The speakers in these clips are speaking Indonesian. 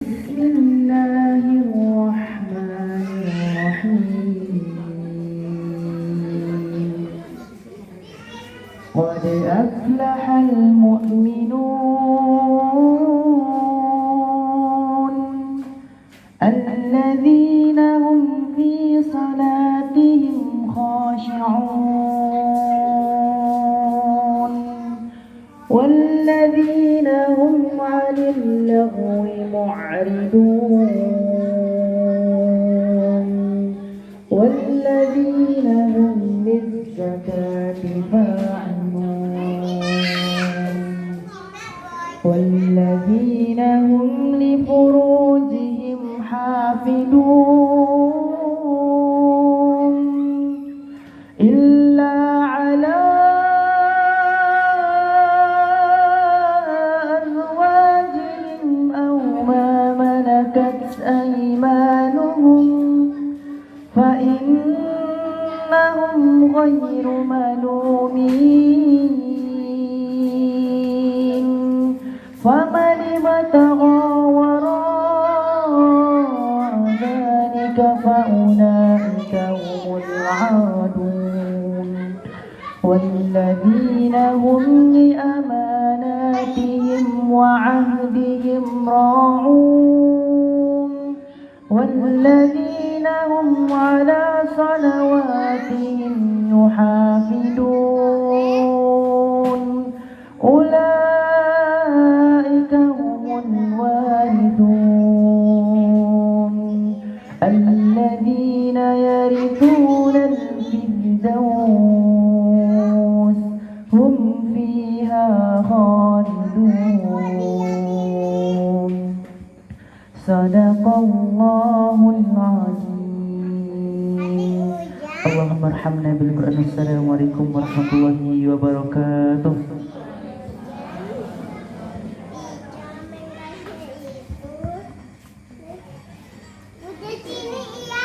Bismillahirrahmanirrahim. Qad aflahal mu'minun alladzina hum fi salatihim khashi'un walladzina hum 'anil lagwi mu'ridun والذين هم للزكاة فاعلون والذين هم لفروجهم حافظون إلا على أزواجهم أو ما ملكت أيمانهم فإنهم غير ملومين فمن ابتغى وراء ذلك فأولئك هم العادون والذين هم لأماناتهم وعهدهم راعون والذين هم على صلواتهم يحافظون أولئك هم الوارثون الذين يرثون الفردوس هم فيها خالدون Sadaqallahul azim. Allahumma arhamna bil Qur'an. Assalamualaikum warahmatullahi wabarakatuh.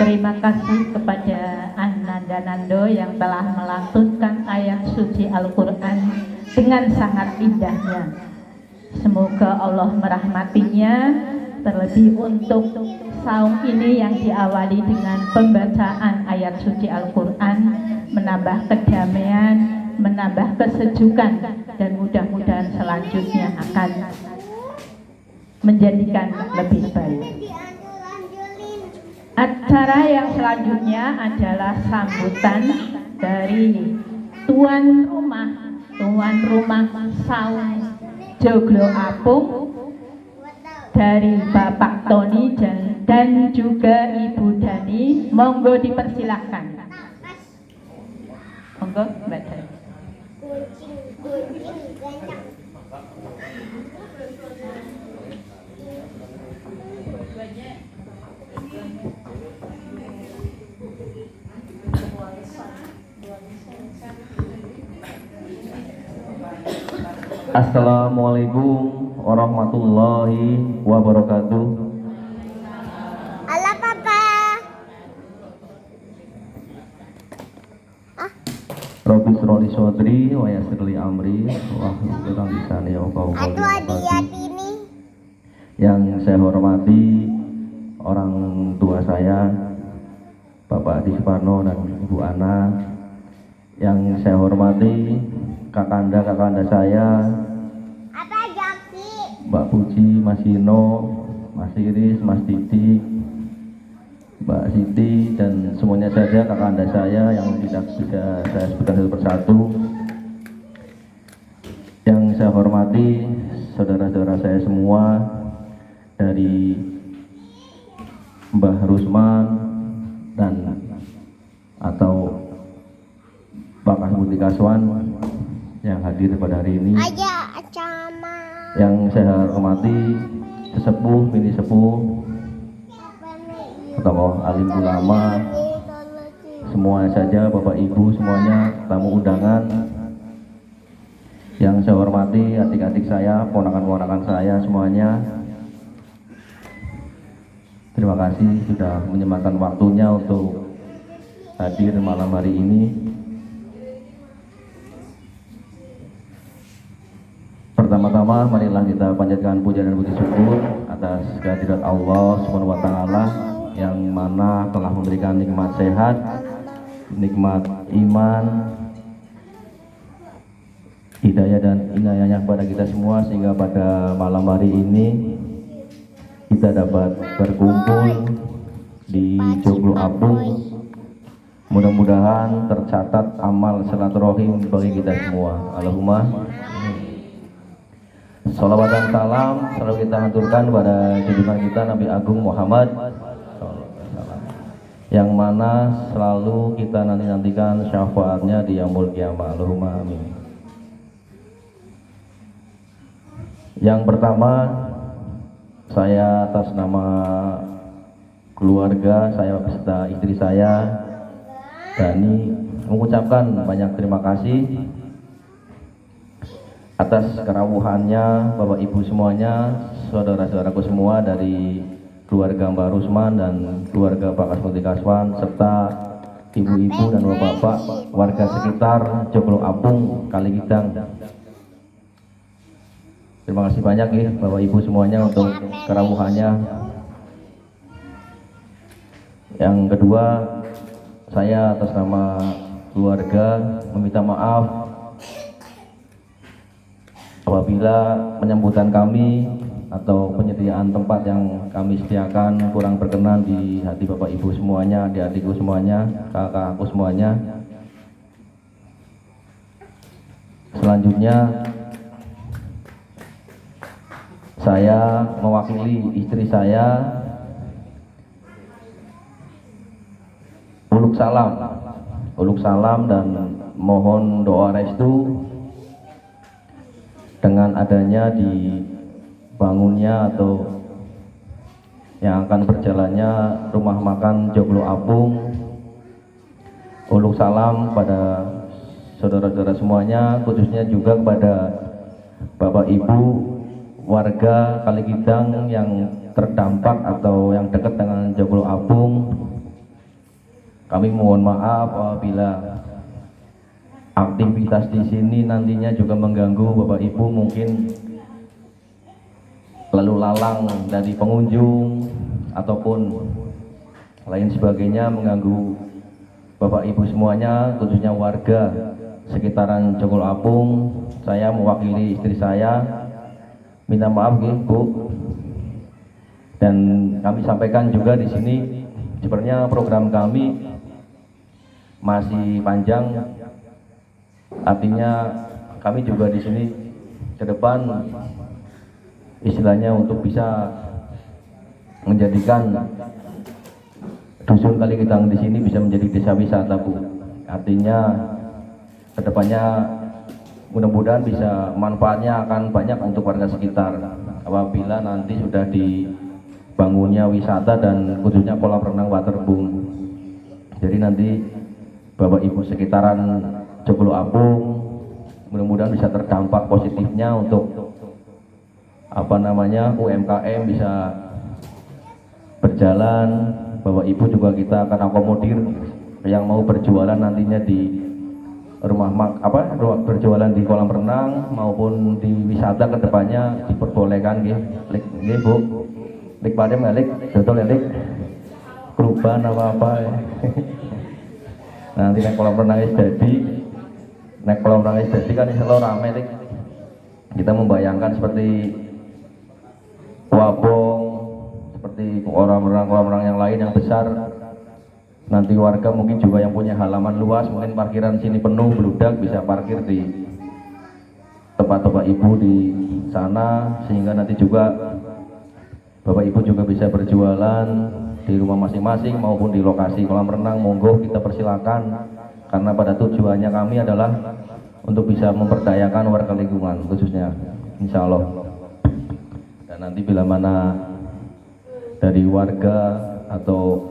Terima kasih kepada Ananda Nando yang telah melantunkan ayat suci Al-Quran dengan sangat indahnya. Semoga Allah merahmatinya. Terlebih untuk saum ini yang diawali dengan pembacaan ayat suci Al-Quran, menambah kedamaian, menambah kesejukan, dan mudah-mudahan selanjutnya akan menjadikan lebih baik. Acara yang selanjutnya adalah sambutan dari tuan rumah saum Joglo Apung dari Bapak Tony dan juga Ibu Dani. Monggo dipersilahkan. Monggo Mbak Dani. Assalamualaikum warahmatullahi wabarakatuh. Halo Papa. Rabbi shroli shodri wa yassir li amri wahlul 'uqdatam min lisani yafqahu qawli. Yang saya hormati orang tua saya, Bapak Adi Suparno dan Ibu Ana. Yang saya hormati kakanda saya, Mbak Puji, Mas Hino, Mas Iris, Mas Didi, Mbak Siti, dan semuanya saja kakanda saya yang tidak bisa saya sebutkan satu persatu. Yang saya hormati saudara-saudara saya semua, dari Mbah Rusman dan atau Pak Kasmuti Kaswan yang hadir pada hari ini. Yang saya hormati sesepuh, mini sepuh, tokoh alim ulama, semua saja, Bapak Ibu semuanya, tamu undangan. Yang saya hormati adik-adik saya, ponakan-ponakan saya semuanya. Terima kasih sudah menyempatkan waktunya untuk hadir malam hari ini. Pertama-tama pertama marilah kita panjatkan puja dan puji syukur atas kehadirat Allah Subhanahu wa taala yang mana telah memberikan nikmat sehat, nikmat iman, hidayah dan inayahnya kepada kita semua sehingga pada malam hari ini kita dapat berkumpul di Joglo Apung. Mudah-mudahan tercatat amal silaturahim bagi kita semua. Allahumma sholawat dan salam selalu kita haturkan pada junjungan kita Nabi Agung Muhammad yang mana selalu kita nantikan syafaatnya di yaumul qiyamah. Allahumma amin. Yang pertama, saya atas nama keluarga saya beserta istri saya Dani mengucapkan banyak terima kasih atas kerawuhannya Bapak Ibu semuanya, saudara-saudaraku semua dari keluarga Mbak Rusman dan keluarga Pak Kasmoti Kaswan serta ibu-ibu dan bapak-bapak warga sekitar Joglo Apung Kaligidang. Terima kasih banyak ya Bapak Ibu semuanya untuk kerawuhannya. Yang kedua, saya atas nama keluarga meminta maaf apabila penyambutan kami atau penyediaan tempat yang kami sediakan kurang berkenan di hati Bapak Ibu semuanya, adik-adikku semuanya, kakak-kakakku semuanya. Selanjutnya saya mewakili istri saya uluk salam dan mohon doa restu dengan adanya dibangunnya atau yang akan berjalannya rumah makan Joglo Apung. Uluk salam pada saudara-saudara semuanya, khususnya juga kepada Bapak Ibu warga Kaligidang yang terdampak atau yang dekat dengan Joglo Apung. Kami mohon maaf apabila aktivitas di sini nantinya juga mengganggu Bapak Ibu, mungkin lalu lalang dari pengunjung ataupun lain sebagainya mengganggu Bapak Ibu semuanya, khususnya warga sekitaran Joglo Apung. Saya mewakili istri saya minta maaf Bu. Dan kami sampaikan juga di sini sebenarnya program kami masih panjang, artinya kami juga di sini ke depan istilahnya untuk bisa menjadikan dusun Kaligidang di sini bisa menjadi desa wisata Bu. Artinya kedepannya mudah-mudahan bisa manfaatnya akan banyak untuk warga sekitar apabila nanti sudah dibangunnya wisata dan khususnya kolam renang waterboom. Jadi nanti Bapak Ibu sekitaran Joglo Apung mudah-mudahan bisa terdampak positifnya untuk UMKM bisa berjalan. Bapak Ibu juga kita akan akomodir yang mau berjualan nantinya di berjualan di kolam renang maupun di wisata kedepannya diperbolehkan nggih Bu. Lik padhe melik dodol ya Lik. Keruban apa ya. Nanti naik kolam renang jadi kan selalu rame Lik. Kita membayangkan seperti Wabong, seperti kolam renang yang lain yang besar. Nanti warga mungkin juga yang punya halaman luas, mungkin parkiran sini penuh beludak, bisa parkir di tempat Bapak Ibu di sana, sehingga nanti juga Bapak Ibu juga bisa berjualan di rumah masing-masing maupun di lokasi kolam renang. Monggo kita persilakan, karena pada tujuannya kami adalah untuk bisa memperdayakan warga lingkungan khususnya, insya Allah. Dan nanti bila mana dari warga atau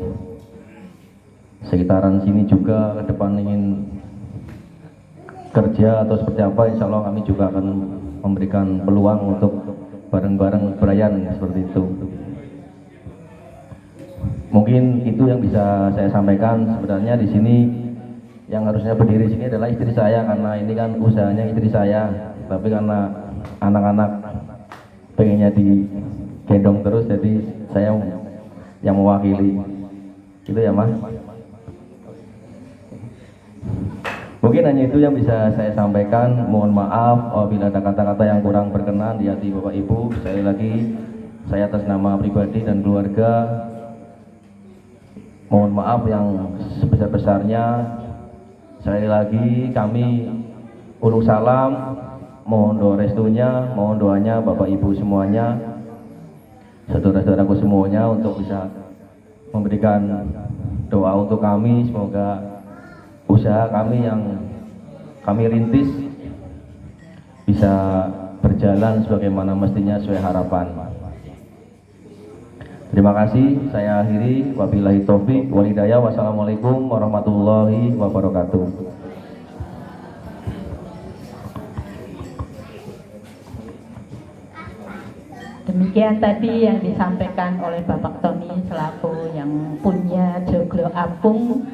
sekitaran sini juga ke depan ingin kerja atau seperti apa, insya Allah kami juga akan memberikan peluang untuk bareng-bareng perayaan seperti itu. Mungkin itu yang bisa saya sampaikan. Sebenarnya di sini yang harusnya berdiri sini adalah istri saya, karena ini kan usahanya istri saya. Tapi karena anak-anak pengennya digendong terus, jadi saya yang mewakili. Gitu ya Mas. Mungkin hanya itu yang bisa saya sampaikan. Mohon maaf apabila ada kata-kata yang kurang berkenan di hati Bapak Ibu. Sekali lagi saya atas nama pribadi dan keluarga mohon maaf yang sebesar-besarnya. Sekali lagi kami ulung salam, mohon doa restunya, mohon doanya Bapak Ibu semuanya, saudara-saudaraku semuanya untuk bisa memberikan doa untuk kami. Semoga usaha kami yang kami rintis bisa berjalan sebagaimana mestinya sesuai harapan. Terima kasih, saya akhiri. Wabillahi taufik wal hidayah. Wassalamualaikum warahmatullahi wabarakatuh. Demikian tadi yang disampaikan oleh Bapak Tony selaku yang punya Joglo Apung,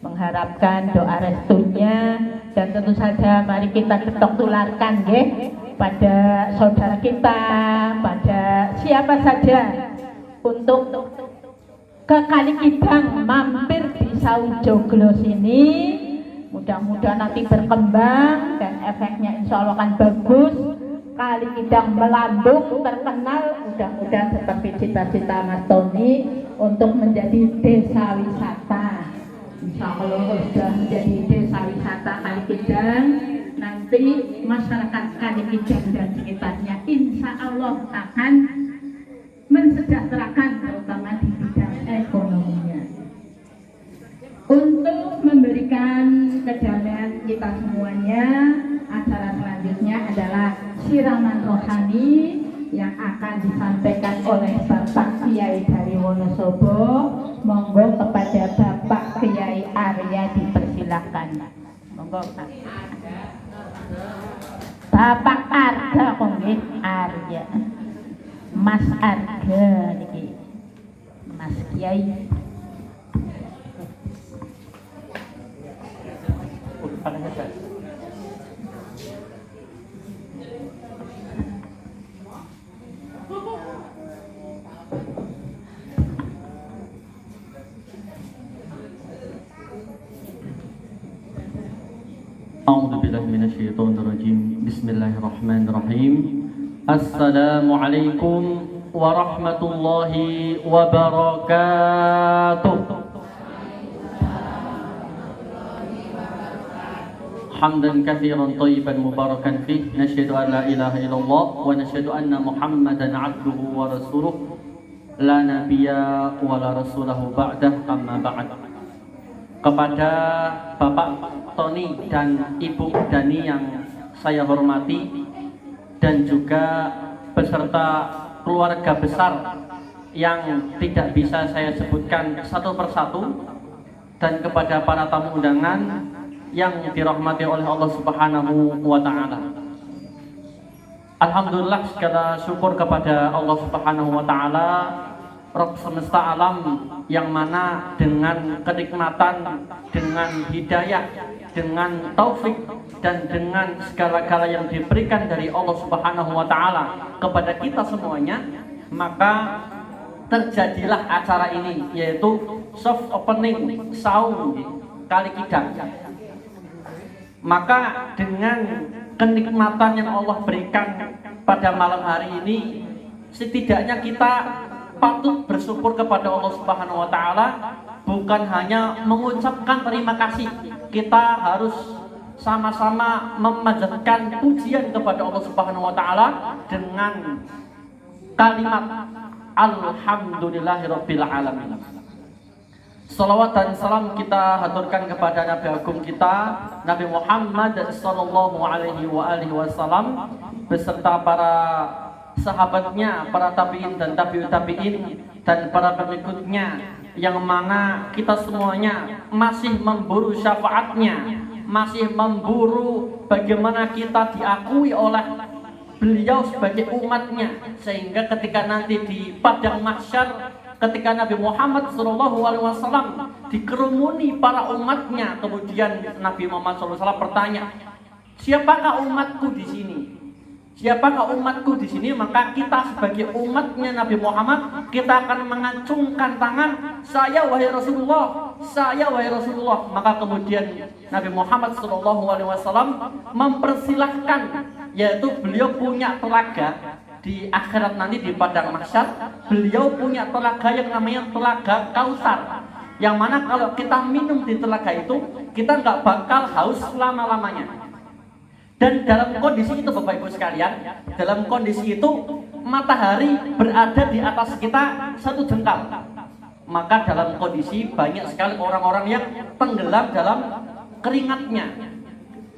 mengharapkan doa restunya, dan tentu saja mari kita ketok tularkan nggih pada saudara kita, pada siapa saja untuk ke Kali Kidang mampir di Saung Joglo sini. Mudah-mudahan nanti berkembang dan efeknya insya Allah akan bagus. Kali Kidang melambung terkenal, mudah-mudahan seperti cita-cita Mas Tony untuk menjadi desa wisata. Insya Allah sudah menjadi desa wisata Kali Kidang, nanti masyarakat Kali Kidang dan sekitarnya insya Allah akan mensejahterakan, terutama di bidang ekonominya. Untuk memberikan kedamaian kita semuanya, acara selanjutnya adalah siraman rohani yang akan disampaikan oleh Bapak Kiai dari Wonosobo. Monggo kepada Bapak Kiai Arya dipersilakan. Monggo Pak. Bapak Arga kok nggih, Arya. Mas Arga niki. Mas Kiai. أعوذ بالله من الشيطان الرجيم بسم الله الرحمن الرحيم السلام عليكم ورحمة الله وبركاته حمدا كثيرا طيبا مباركا فيه نشهد أن لا إله إلا الله ونشهد أن محمدا عبده ورسوله لا نبي ولا رسوله بعده أما بعد. Kepada Bapak Tony dan Ibu Dani yang saya hormati, dan juga beserta keluarga besar yang tidak bisa saya sebutkan satu persatu, dan kepada para tamu undangan yang dirahmati oleh Allah Subhanahu wa Ta'ala. Alhamdulillah, segala syukur kepada Allah Subhanahu wa Ta'ala, Rabb semesta alam, yang mana dengan kenikmatan, dengan hidayah, dengan taufik, dan dengan segala-gala yang diberikan dari Allah Subhanahu wa Ta'ala kepada kita semuanya, maka terjadilah acara ini, yaitu soft opening Saung Kali Kidang. Maka dengan kenikmatan yang Allah berikan pada malam hari ini, setidaknya kita patut bersyukur kepada Allah Subhanahu wa Ta'ala. Bukan hanya mengucapkan terima kasih, kita harus sama-sama memanjatkan pujian kepada Allah Subhanahu wa Ta'ala dengan kalimat Alhamdulillahirabbil alamin. Salawat dan salam kita haturkan kepada Nabi Agung kita, Nabi Muhammad sallallahu alaihi wasallam, beserta para sahabatnya, para tabi'in dan tabi'ut tabi'in, dan para pengikutnya, yang mana kita semuanya masih memburu syafaatnya, masih memburu bagaimana kita diakui oleh beliau sebagai umatnya, sehingga ketika nanti di padang mahsyar, ketika Nabi Muhammad SAW dikerumuni para umatnya, kemudian Nabi Muhammad SAW bertanya, siapakah umatku di sini? Siapakah umatku di sini? Maka kita sebagai umatnya Nabi Muhammad, kita akan mengacungkan tangan, saya wahai Rasulullah, saya wahai Rasulullah. Maka kemudian Nabi Muhammad SAW mempersilahkan, yaitu beliau punya telaga di akhirat nanti di padang mahsyar. Beliau punya telaga yang namanya telaga Kautsar, yang mana kalau kita minum di telaga itu, kita nggak bakal haus selama-lamanya. Dan dalam kondisi itu Bapak Ibu sekalian, dalam kondisi itu matahari berada di atas kita 1 jengkal. Maka dalam kondisi banyak sekali orang-orang yang tenggelam dalam keringatnya.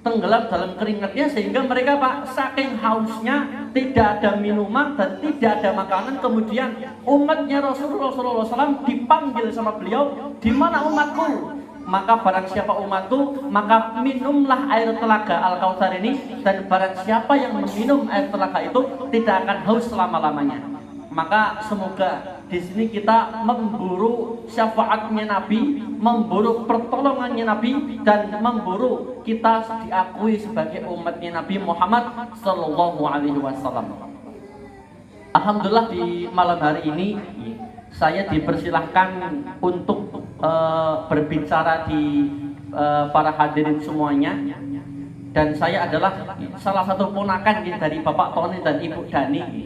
Tenggelam dalam keringatnya sehingga mereka Pak, saking hausnya tidak ada minuman dan tidak ada makanan. Kemudian umatnya Rasulullah SAW dipanggil sama beliau, di mana umatku? Maka barang siapa umatku, maka minumlah air telaga Al-Kautsar ini, dan barang siapa yang meminum air telaga itu tidak akan haus selama-lamanya. Maka semoga di sini kita memburu syafaatnya Nabi, memburu pertolongannya Nabi, dan memburu kita diakui sebagai umatnya Nabi Muhammad Sallallahu Alaihi Wasallam. Alhamdulillah di malam hari ini saya dipersilahkan untuk berbicara di para hadirin semuanya, dan saya adalah salah satu ponakan dari Bapak Tony dan Ibu Dani,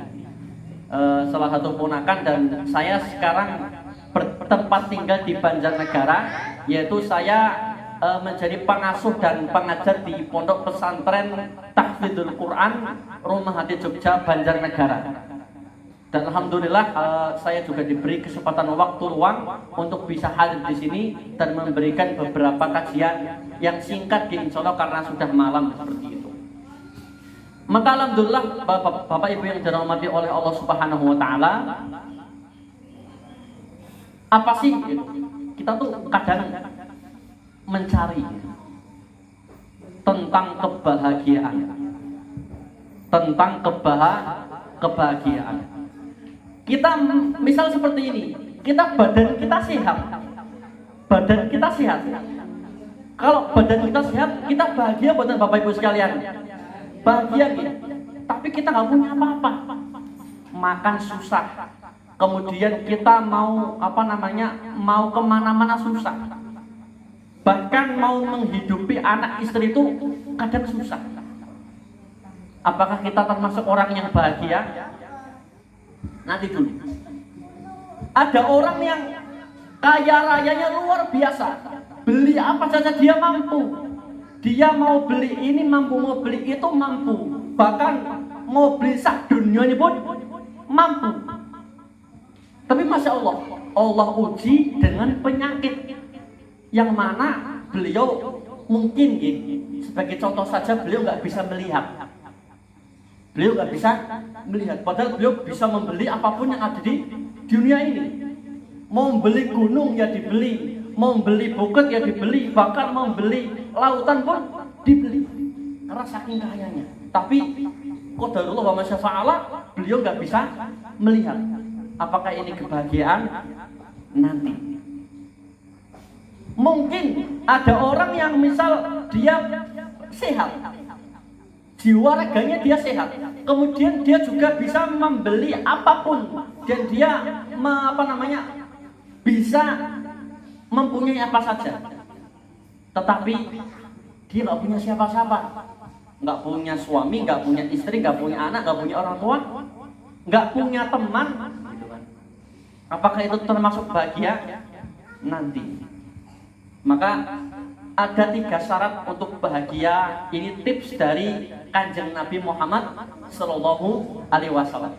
salah satu ponakan, dan saya sekarang bertempat tinggal di Banjarnegara, yaitu saya menjadi pengasuh dan pengajar di Pondok Pesantren Tahfidzul Quran Rumah Hati Jogja Banjarnegara. Dan alhamdulillah saya juga diberi kesempatan waktu luang untuk bisa hadir di sini dan memberikan beberapa kajian yang singkat insya Allah karena sudah malam seperti itu. Maka alhamdulillah Bapak Ibu yang dirahmati oleh Allah Subhanahu wa taala, apa sih kita tuh kadang mencari tentang kebahagiaan, tentang kebahagiaan. Kita misal seperti ini, badan kita sehat. Kalau badan kita sehat, kita bahagia buatan Bapak Ibu sekalian. Bahagia gitu. Tapi kita nggak punya apa-apa. Makan susah. Kemudian kita mau mau kemana-mana susah. Bahkan mau menghidupi anak istri itu kadang susah. Apakah kita termasuk orang yang bahagia? Nanti dulu. Ada orang yang kaya rayanya luar biasa, beli apa saja dia mampu. Dia mau beli ini mampu, mau beli itu mampu, bahkan mau beli sak dunia ini pun mampu. Tapi masya Allah, Allah uji dengan penyakit yang mana beliau mungkin sebagai contoh saja beliau nggak bisa melihat. Beliau nggak bisa melihat, padahal beliau bisa membeli apapun yang ada di dunia ini. Mau beli gunung ya dibeli, mau beli bukit ya dibeli, bahkan mau beli lautan pun dibeli, karena saking kayanya. Tapi qadarullah wa masya fa'ala, beliau nggak bisa melihat. Apakah ini kebahagiaan nanti? Mungkin ada orang yang misal dia sehat, jiwa raganya dia sehat, kemudian dia juga bisa membeli apapun, dan dia bisa mempunyai apa saja. Tetapi dia nggak punya siapa-siapa, nggak punya suami, nggak punya istri, nggak punya anak, nggak punya orang tua, nggak punya teman. Apakah itu termasuk bahagia nanti? Maka ada 3 syarat untuk bahagia. Ini tips dari Kanjeng Nabi Muhammad Sallallahu Alaihi Wasallam.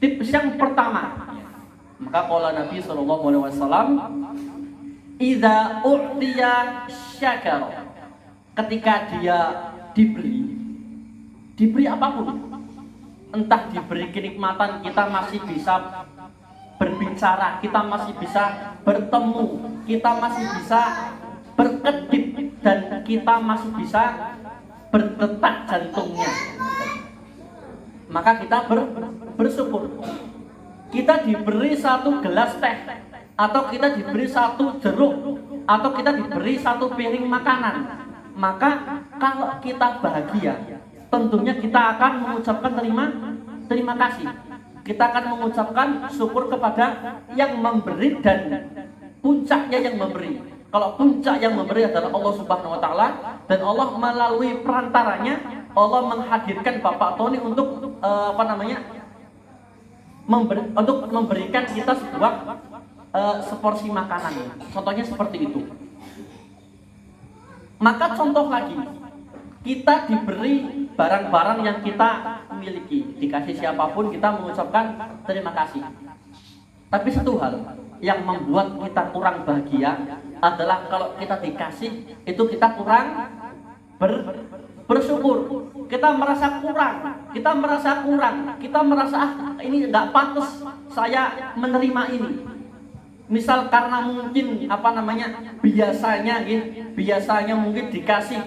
Tips yang pertama, maka qala Nabi Sallallahu Alaihi Wasallam, idza u'tiya syakara. Ketika dia diberi apapun, entah diberi kenikmatan, kita masih bisa berbicara, kita masih bisa bertemu, kita masih bisa berkedip, dan kita masih bisa berdetak jantungnya, maka kita bersyukur. Kita diberi 1 gelas teh, atau kita diberi 1 jeruk, atau kita diberi 1 piring makanan, maka kalau kita bahagia, tentunya kita akan mengucapkan terima kasih. Kita akan mengucapkan syukur kepada yang memberi dan puncaknya yang memberi. Kalau puncak yang memberi adalah Allah Subhanahu wa taala, dan Allah melalui perantaranya Allah menghadirkan Bapak Tony untuk untuk memberikan kita sebuah seporsi makanan. Contohnya seperti itu. Maka contoh lagi, kita diberi barang-barang yang kita miliki, dikasih siapapun kita mengucapkan terima kasih. Tapi satu hal yang membuat kita kurang bahagia adalah kalau kita dikasih itu kita kurang bersyukur. Kita merasa kurang, kita merasa ini nggak pantas saya menerima ini. Misal karena mungkin biasanya mungkin dikasih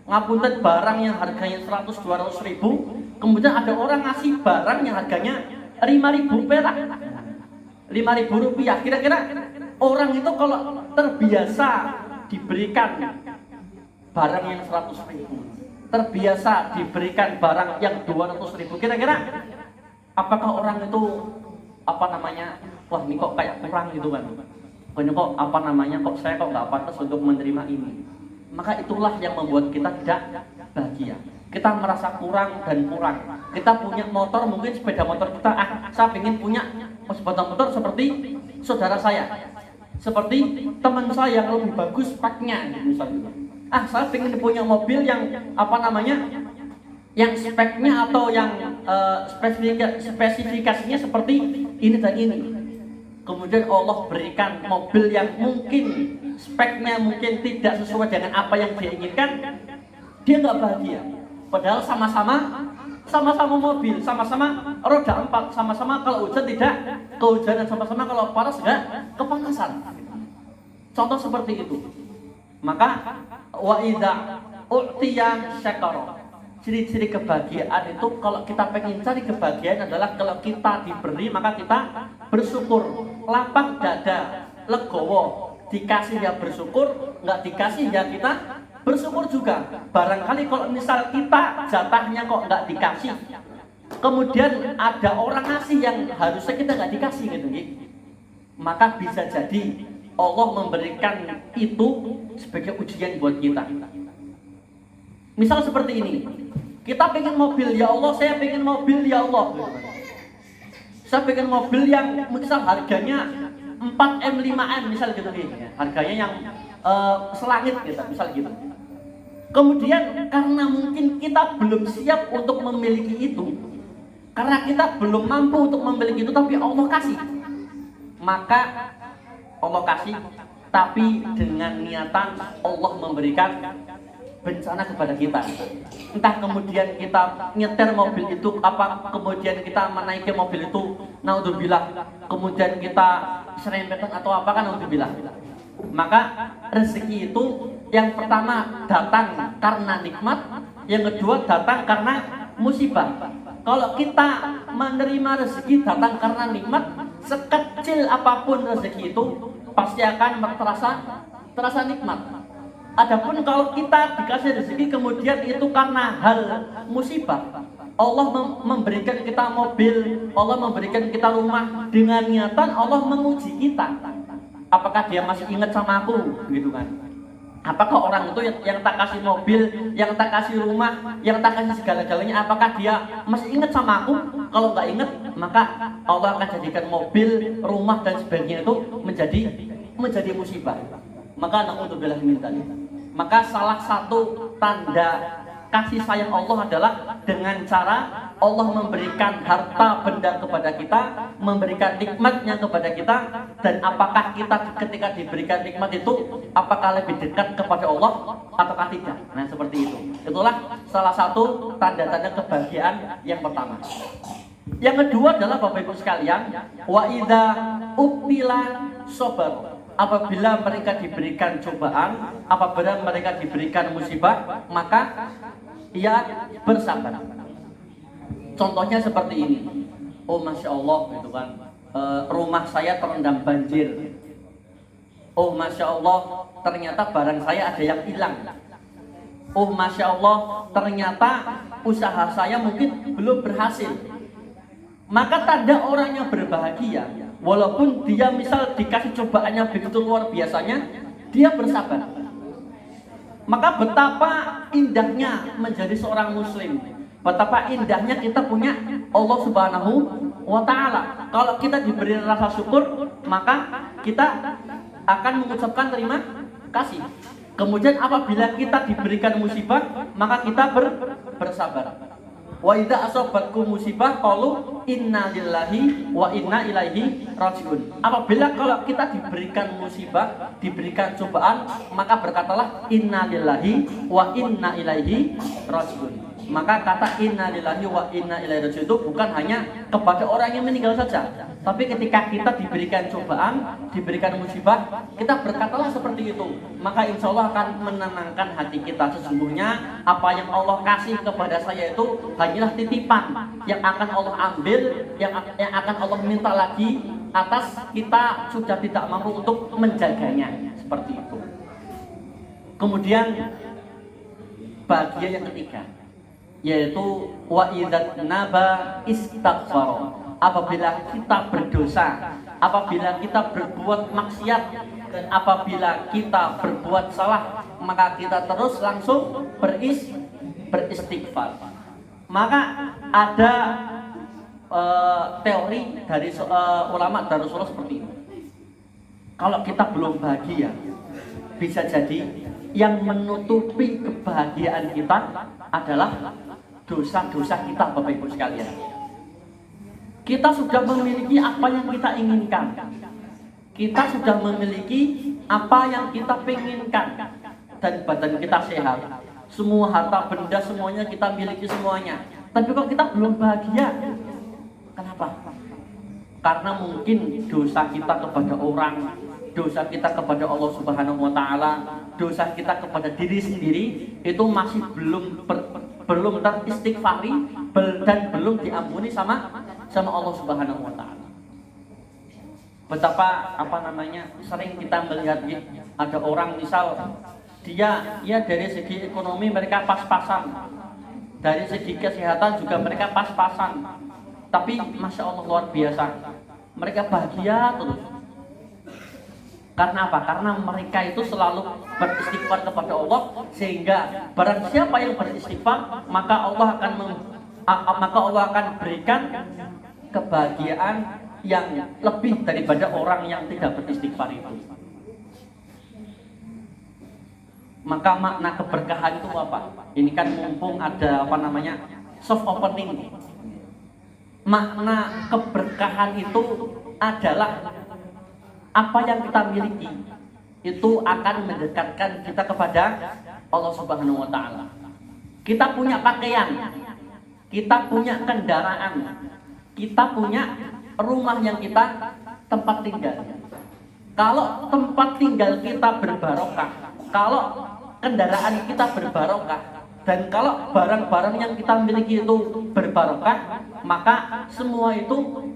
ngapunten barang yang harganya 100-200 ribu, kemudian ada orang ngasih barang yang harganya 5.000 perak, 5.000 rupiah. Kira-kira orang itu kalau terbiasa diberikan barang yang 100 ribu, terbiasa diberikan barang yang 200 ribu, kira-kira apakah orang itu wah ini kok kayak kurang gitu kan, kok saya kok nggak pantas untuk menerima ini. Maka itulah yang membuat kita tidak bahagia. Kita merasa kurang dan kurang. Kita punya motor, mungkin sepeda motor kita, saya ingin punya sepeda motor seperti saudara saya, seperti teman saya yang lebih bagus speknya, misalnya. Saya ingin punya mobil yang yang speknya atau yang spesifikasinya seperti ini dan ini. Kemudian Allah berikan mobil yang mungkin speknya mungkin tidak sesuai dengan apa yang dia inginkan, dia nggak bahagia. Padahal sama-sama mobil, sama-sama roda 4, sama-sama kalau hujan tidak kehujanan, sama-sama kalau panas nggak kepanasan. Contoh seperti itu. Maka wa idza u'tiya syakara. Ciri-ciri kebahagiaan itu, kalau kita pengen cari kebahagiaan adalah kalau kita diberi maka kita bersyukur, lapang dada, legowo. Dikasih ya bersyukur, nggak dikasih ya kita bersyukur juga. Barangkali kalau misal kita jatahnya kok nggak dikasih, kemudian ada orang ngasih yang harusnya kita nggak dikasih gitu, maka bisa jadi Allah memberikan itu sebagai ujian buat kita. Misal seperti ini, kita pengen mobil, ya Allah saya pengen mobil, ya Allah saya pengen mobil yang misal harganya 4M 5M misal gitu harganya yang selangit gitu, misal gitu. Kemudian karena mungkin kita belum siap untuk memiliki itu, karena kita belum mampu untuk memiliki itu, tapi Allah kasih, maka Allah kasih, tapi dengan niatan Allah memberikan bencana kepada kita. Entah kemudian kita nyetir mobil itu, kemudian kita menaiki mobil itu, naudzubillah, kemudian kita serempetan atau apa kan, naudzubillah. Maka rezeki itu yang pertama datang karena nikmat, yang kedua datang karena musibah. Kalau kita menerima rezeki datang karena nikmat, sekecil apapun rezeki itu pasti akan terasa nikmat. Adapun kalau kita dikasih rezeki kemudian itu karena hal musibah, Allah memberikan kita mobil, Allah memberikan kita rumah dengan niatan Allah menguji kita. Apakah dia masih ingat sama aku, gitu kan? Apakah orang itu yang tak kasih mobil, yang tak kasih rumah, yang tak kasih segala-galanya, apakah dia masih ingat sama aku? Kalau nggak ingat, maka Allah akan jadikan mobil, rumah dan sebagainya itu menjadi musibah. Maka naudzubillah min dzalik. Maka salah satu tanda kasih sayang Allah adalah dengan cara Allah memberikan harta benda kepada kita, memberikan nikmatnya kepada kita, dan apakah kita ketika diberikan nikmat itu apakah lebih dekat kepada Allah ataukah tidak. Nah seperti itu. Itulah salah satu tanda-tanda kebahagiaan yang pertama. Yang kedua adalah Bapak Ibu sekalian, wa idza ubtila sabar. Apabila mereka diberikan cobaan, apabila mereka diberikan musibah, maka ia bersabar. Contohnya seperti ini. Oh Masya Allah gitu kan, rumah saya terendam banjir. Oh Masya Allah, ternyata barang saya ada yang hilang. Oh Masya Allah, ternyata usaha saya mungkin belum berhasil. Maka tanda orang yang berbahagia, walaupun dia misal dikasih cobaannya begitu luar biasanya, dia bersabar. Maka betapa indahnya menjadi seorang muslim, betapa indahnya kita punya Allah Subhanahu wa Ta'ala. Kalau kita diberi rasa syukur, maka kita akan mengucapkan terima kasih. Kemudian apabila kita diberikan musibah, maka kita bersabar. Wa idza asabatkum musibah qalu inna lillahi wa inna ilaihi rajiun. Apabila kalau kita diberikan musibah, diberikan cobaan, maka berkatalah inna lillahi wa inna ilaihi rajiun. Maka kata inna lillahi wa inna ilaihi rajiun itu bukan hanya kepada orang yang meninggal saja, tapi ketika kita diberikan cobaan, diberikan musibah, kita berkatalah seperti itu. Maka insya Allah akan menenangkan hati kita. Sesungguhnya apa yang Allah kasih kepada saya itu hanyalah titipan yang akan Allah ambil, yang akan Allah minta lagi atas kita sudah tidak mampu untuk menjaganya. Seperti itu. Kemudian bagian yang ketiga, yaitu wa idzat naba istaghfar. Apabila kita berdosa, apabila kita berbuat maksiat, dan apabila kita berbuat salah, maka kita terus langsung beristighfar. Maka ada teori dari ulama Darussulah seperti ini. Kalau kita belum bahagia, bisa jadi yang menutupi kebahagiaan kita adalah dosa-dosa kita, Bapak Ibu sekalian. Kita sudah memiliki apa yang kita inginkan. Kita sudah memiliki apa yang kita inginkan. Dan badan kita sehat. Semua harta benda semuanya kita miliki semuanya. Tapi kok kita belum bahagia? Kenapa? Karena mungkin dosa kita kepada orang, dosa kita kepada Allah Subhanahu wa Ta'ala, dosa kita kepada diri sendiri itu masih belum teristighfari dan belum diampuni sama Allah Subhanahu wa Ta'ala. Betapa sering kita melihat ada orang misal dia dari segi ekonomi mereka pas-pasan, dari segi kesehatan juga mereka pas-pasan, tapi Masya Allah luar biasa, mereka bahagia terus. Karena apa? Karena mereka itu selalu beristighfar kepada Allah, sehingga barang siapa yang beristighfar maka Allah akan berikan kebahagiaan yang lebih daripada orang yang tidak beristighfar itu. Maka makna keberkahan itu apa? Ini kan mumpung ada soft opening. Makna keberkahan itu adalah apa yang kita miliki itu akan mendekatkan kita kepada Allah Subhanahu wa Ta'ala. Kita punya pakaian, kita punya kendaraan, kita punya rumah yang kita tempat tinggal. Kalau tempat tinggal kita berbarokah, kalau kendaraan kita berbarokah, dan kalau barang-barang yang kita miliki itu berbarokah, maka semua itu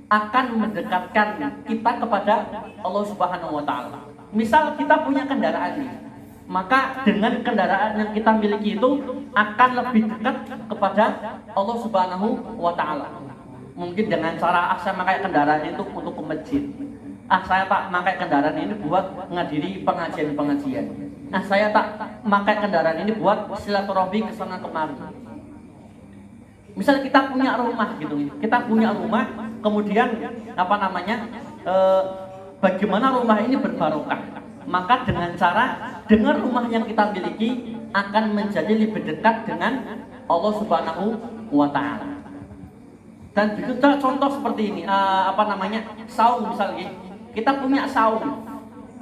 akan mendekatkan kita kepada Allah Subhanahu wa Ta'ala. Misal kita punya kendaraan ini, maka dengan kendaraan yang kita miliki itu akan lebih dekat kepada Allah Subhanahu wa Ta'ala. Mungkin dengan cara saya pakai kendaraan itu untuk ke masjid. Saya tak pakai kendaraan ini buat menghadiri pengajian-pengajian. Saya tak pakai kendaraan ini buat silaturahmi ke sana kemari. Misal kita punya rumah gitu, kita punya rumah, kemudian bagaimana rumah ini berbarokah? Maka dengan rumah yang kita miliki akan menjadi lebih dekat dengan Allah Subhanahu wa Ta'ala. Dan begitu contoh seperti ini, saum misalnya, kita punya saum.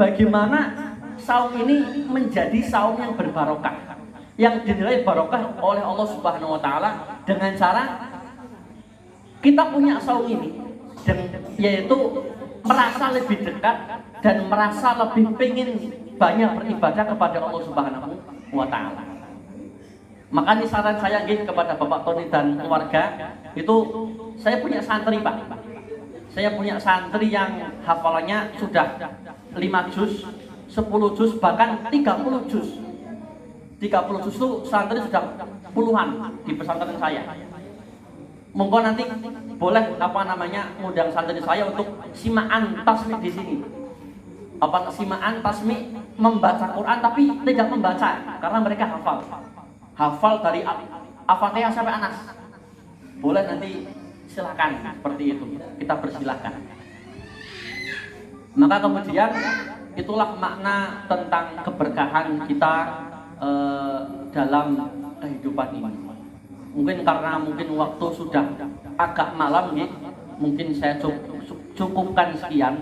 Bagaimana saum ini menjadi saum yang berbarokah, yang dinilai barokah oleh Allah Subhanahu wa Ta'ala dengan cara kita punya saum ini, yaitu merasa lebih dekat dan merasa lebih pengen banyak beribadah kepada Allah Subhanahu wa Ta'ala. Maka ini saran saya kepada Bapak Tony dan keluarga, itu saya punya santri Pak. Saya punya santri yang hafalannya sudah 5 juz, 10 juz, bahkan 30 juz. 30 justru santri sudah puluhan di pesantren saya. Monggo nanti boleh ngundang santri saya untuk simaan tasmi di sini. Simaan tasmi membaca Quran tapi tidak membaca karena mereka hafal dari Al-Fatihah sampai Anas. Boleh nanti silakan seperti itu, kita persilahkan. Maka kemudian itulah makna tentang keberkahan kita dalam kehidupan ini. Mungkin karena waktu sudah agak malam nih, mungkin saya cukupkan sekian.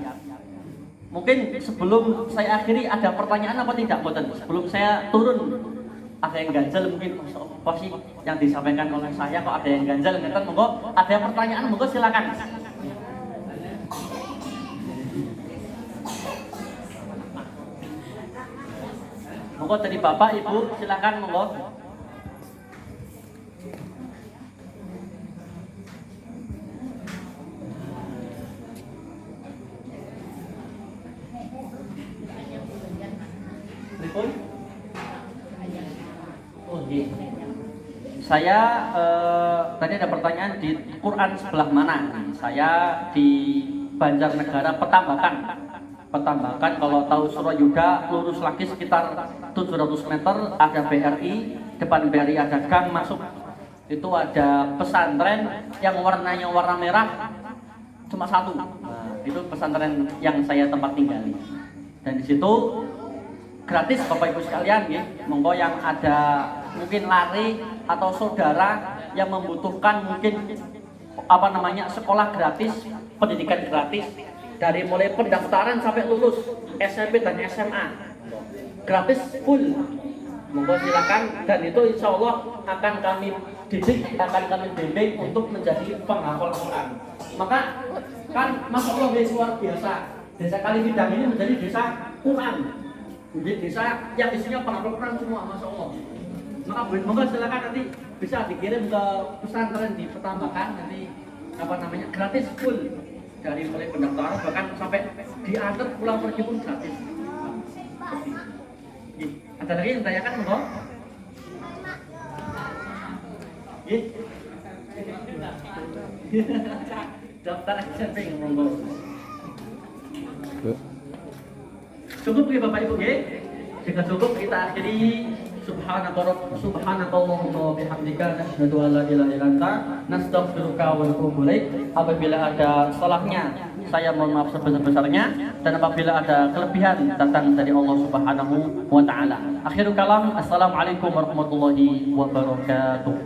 Mungkin sebelum saya akhiri ada pertanyaan apa tidak, Boten? Sebelum saya turun ada yang ganjel mungkin apa sih yang disampaikan oleh saya kok ada yang ganjel ngeten, monggo ada yang pertanyaan monggo silakan. Monggo dari Bapak Ibu silakan monggo. Saya tadi ada pertanyaan di Quran sebelah mana? Saya di Banjarnegara Petambakan. Kalau tahu Surayuda lurus lagi sekitar 700 meter ada BRI, depan BRI ada gang masuk. Itu ada pesantren yang warnanya warna merah cuma satu. Nah, itu pesantren yang saya tempat tinggali. Dan di situ gratis Bapak Ibu sekalian ya. Monggo yang ada mungkin lari atau saudara yang membutuhkan mungkin sekolah gratis, pendidikan gratis dari mulai pendaftaran sampai lulus SMP dan SMA gratis full. Monggo silakan, dan itu insya Allah akan kami didik, akan kami bimbing untuk menjadi penghafal Quran. Maka kan Masya Allah luar biasa, desa Kalibidang ini menjadi desa Quran, menjadi desa yang isinya penghafal Quran semua, Masya Allah. Maka monggo silakan nanti bisa dikirim ke pesantren di Petambakan, nanti gratis full dari mulai pendaftaran bahkan sampai diantar pulang pergi pun gratis. Ada lagi yang tanyakan monggo? Daftar SMP monggo. Cukup ya Bapak Ibu ya? Jika cukup kita akhiri. Subhanakallahumma bihamdika nasyhadu an la ilaha illa anta nastaghfiruka wa natubu ilaik. Apabila ada salahnya saya mohon maaf sebesar-besarnya, dan apabila ada kelebihan datang dari Allah Subhanahu wa taala. Akhirul kalam, assalamualaikum warahmatullahi wabarakatuh.